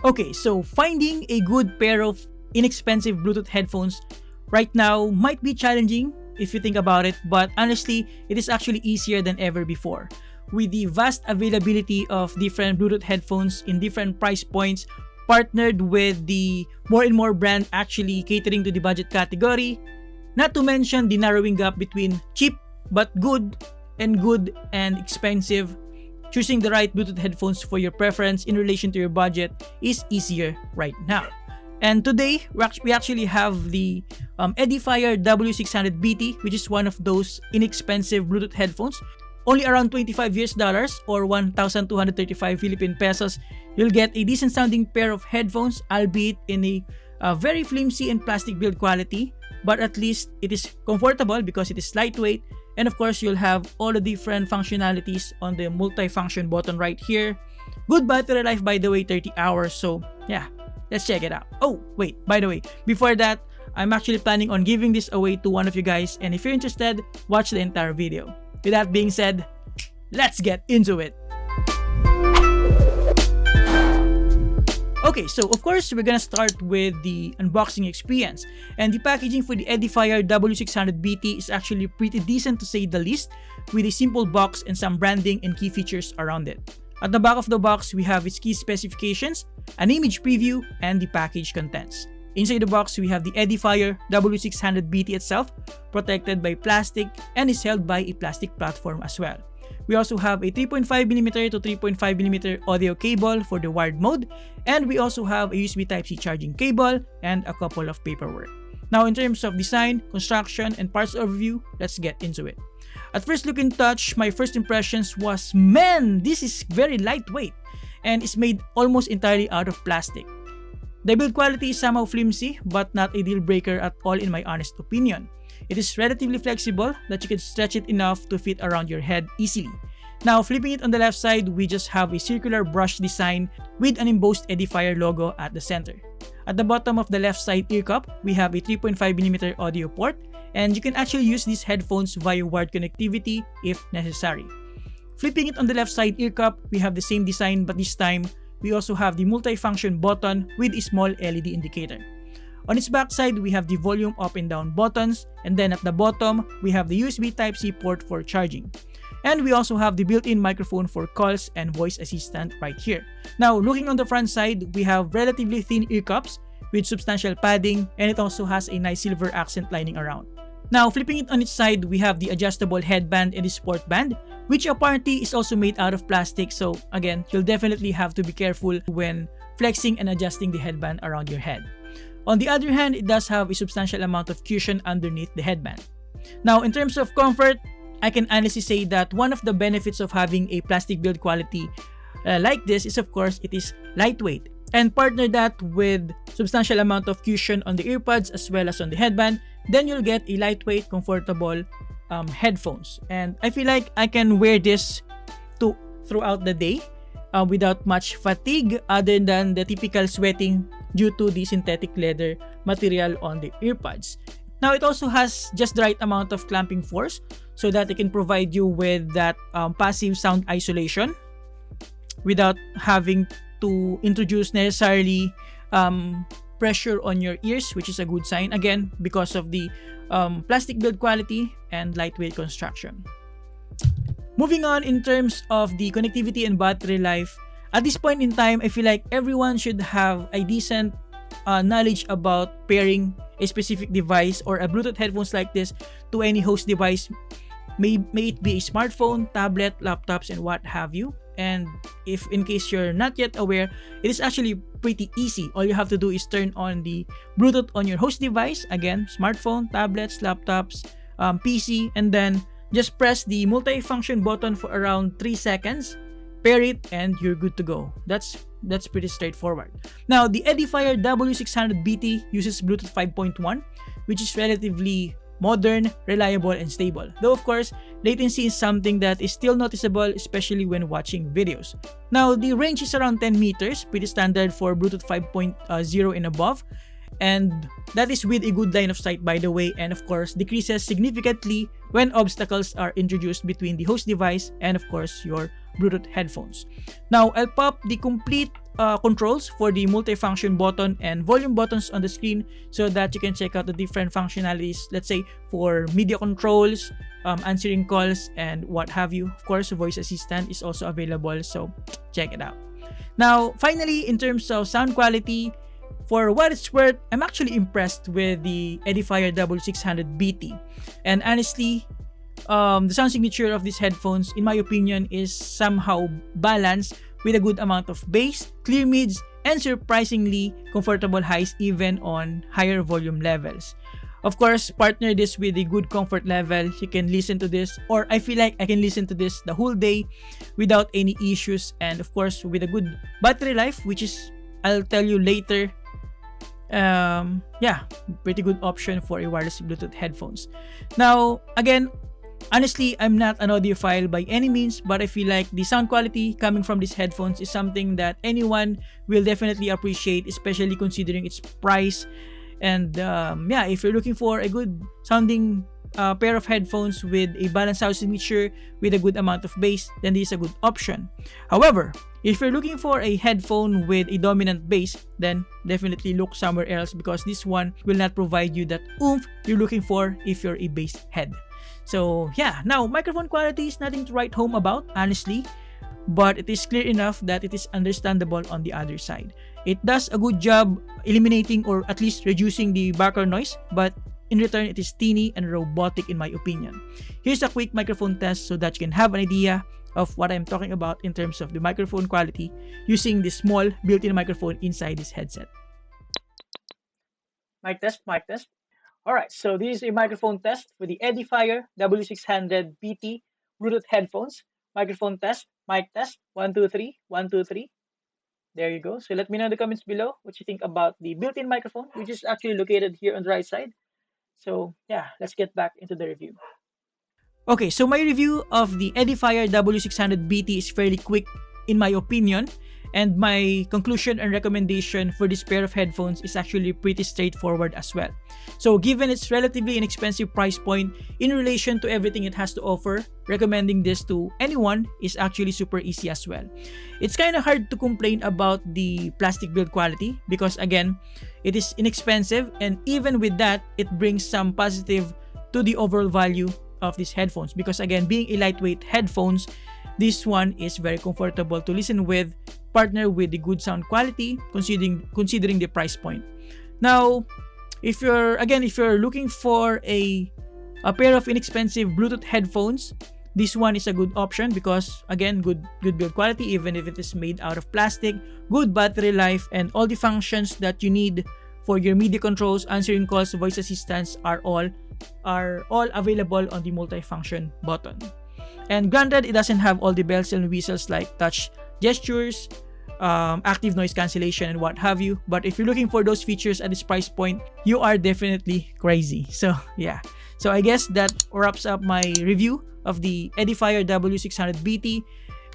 Okay, so finding a good pair of inexpensive Bluetooth headphones right now might be challenging if you think about it, but honestly, it is actually easier than ever before. With the vast availability of different Bluetooth headphones in different price points, partnered with the more and more brand actually catering to the budget category, not to mention the narrowing gap between cheap but good and expensive, choosing the right Bluetooth headphones for your preference in relation to your budget is easier right now. And today, we actually have the Edifier W600BT, which is one of those inexpensive Bluetooth headphones. Only around $25 or 1,235 Philippine pesos, you'll get a decent sounding pair of headphones, albeit in a very flimsy and plastic build quality. But at least it is comfortable because it is lightweight. And of course, you'll have all the different functionalities on the multi-function button right here. Good battery life, by the way, 30 hours. So yeah, let's check it out. Oh, wait, by the way, before that, I'm actually planning on giving this away to one of you guys. And if you're interested, watch the entire video. With that being said, let's get into it. Okay, so of course, we're gonna start with the unboxing experience. And the packaging for the Edifier W600BT is actually pretty decent to say the least, with a simple box and some branding and key features around it. At the back of the box, we have its key specifications, an image preview, and the package contents. Inside the box, we have the Edifier W600BT itself, protected by plastic and is held by a plastic platform as well. We also have a 3.5mm to 3.5mm audio cable for the wired mode, and we also have a USB Type-C charging cable and a couple of paperwork. Now, in terms of design, construction, and parts overview, let's get into it. At first look and touch, my first impressions was, man, this is very lightweight and is made almost entirely out of plastic. The build quality is somehow flimsy, but not a deal breaker at all in my honest opinion. It is relatively flexible that you can stretch it enough to fit around your head easily. Now, flipping it on the left side, we just have a circular brush design with an embossed Edifier logo at the center. At the bottom of the left side ear cup, we have a 3.5mm audio port, and you can actually use these headphones via wired connectivity if necessary. Flipping it on the left side ear cup, we have the same design, but this time, we also have the multi-function button with a small LED indicator. On its backside, we have the volume up and down buttons, and then at the bottom, we have the USB Type-C port for charging. And we also have the built-in microphone for calls and voice assistant right here. Now, looking on the front side, we have relatively thin ear cups with substantial padding, and it also has a nice silver accent lining around. Now, flipping it on its side, we have the adjustable headband and the sport band, which apparently is also made out of plastic. So again, you'll definitely have to be careful when flexing and adjusting the headband around your head. On the other hand, it does have a substantial amount of cushion underneath the headband. Now, in terms of comfort, I can honestly say that one of the benefits of having a plastic build quality like this is, of course, it is lightweight. And partner that with substantial amount of cushion on the earbuds as well as on the headband, then you'll get a lightweight, comfortable headphones. And I feel like I can wear this throughout the day without much fatigue other than the typical sweating due to the synthetic leather material on the earbuds. Now, it also has just the right amount of clamping force so that it can provide you with that passive sound isolation without having to introduce necessarily pressure on your ears, which is a good sign, again, because of the plastic build quality and lightweight construction. Moving on, in terms of the connectivity and battery life, at this point in time, I feel like everyone should have a decent knowledge about pairing a specific device or a Bluetooth headphones like this to any host device, may it be a smartphone, tablet, laptops, and what have you. And if in case you're not yet aware, it is actually pretty easy. All you have to do is turn on the Bluetooth on your host device, again, smartphone, tablets, laptops, PC, and then just press the multi-function button for around 3 seconds, pair it, and you're good to go. That's pretty straightforward. Now, the Edifier W600BT uses Bluetooth 5.1, which is relatively modern, reliable, and stable. Though, of course, latency is something that is still noticeable, especially when watching videos. Now, the range is around 10 meters, pretty standard for Bluetooth 5.0 and above. And that is with a good line of sight, by the way, and of course, decreases significantly when obstacles are introduced between the host device and, of course, your Bluetooth headphones. Now, I'll pop the complete controls for the multifunction button and volume buttons on the screen so that you can check out the different functionalities, let's say for media controls, answering calls, and what have you. Of course, voice assistant is also available, so check it out. Now, finally, in terms of sound quality, for what it's worth, I'm actually impressed with the Edifier W600BT. And honestly, the sound signature of these headphones, in my opinion, is somehow balanced with a good amount of bass, clear mids, and surprisingly comfortable highs even on higher volume levels. Of course, partner this with a good comfort level. You can listen to this, or I feel like I can listen to this the whole day without any issues, and of course with a good battery life, which is, I'll tell you later, yeah, pretty good option for a wireless Bluetooth headphones. Now, again, honestly, I'm not an audiophile by any means, but I feel like the sound quality coming from these headphones is something that anyone will definitely appreciate, especially considering its price. And yeah, if you're looking for a good sounding pair of headphones with a balanced sound signature with a good amount of bass, then this is a good option. However, if you're looking for a headphone with a dominant bass, then definitely look somewhere else, because this one will not provide you that oomph you're looking for if you're a bass head. So yeah, now microphone quality is nothing to write home about, honestly, but it is clear enough that it is understandable on the other side. It does a good job eliminating or at least reducing the background noise, but in return, it is teeny and robotic in my opinion. Here's a quick microphone test so that you can have an idea of what I'm talking about in terms of the microphone quality using this small built-in microphone inside this headset. Mic test, mic test. Alright, so this is a microphone test for the Edifier W600BT Bluetooth headphones. Microphone test, mic test, 1, 2, 3, 1, 2, 3. There you go. So let me know in the comments below what you think about the built-in microphone, which is actually located here on the right side. So yeah, let's get back into the review. Okay, so my review of the Edifier W600BT is fairly quick in my opinion, and my conclusion and recommendation for this pair of headphones is actually pretty straightforward as well. So given its relatively inexpensive price point in relation to everything it has to offer, recommending this to anyone is actually super easy as well. It's kind of hard to complain about the plastic build quality because again, it is inexpensive, and even with that, it brings some positive to the overall value of these headphones, because again, being a lightweight headphones, this one is very comfortable to listen with, partner with the good sound quality considering the price point. Now, if you're looking for a pair of inexpensive Bluetooth headphones, this one is a good option because again, good build quality even if it is made out of plastic, good battery life, and all the functions that you need for your media controls, answering calls, voice assistants are all available on the multifunction button. And granted, it doesn't have all the bells and whistles like touch gestures, active noise cancellation, and what have you, but if you're looking for those features at this price point, you are definitely crazy. So yeah, so I guess that wraps up my review of the Edifier W600BT,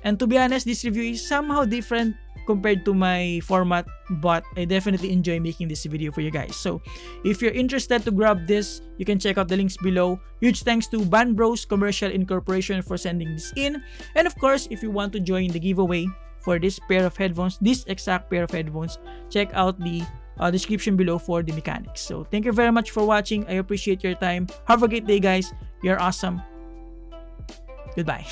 and to be honest, this review is somehow different compared to my format, but I definitely enjoy making this video for you guys. So if you're interested to grab this, you can check out the links below. Huge thanks to Bros Commercial Incorporation for sending this in, and of course, if you want to join the giveaway for this pair of headphones, this exact pair of headphones, check out the description below for the mechanics. So thank you very much for watching. I appreciate your time. Have a great day, guys. You're awesome. Goodbye.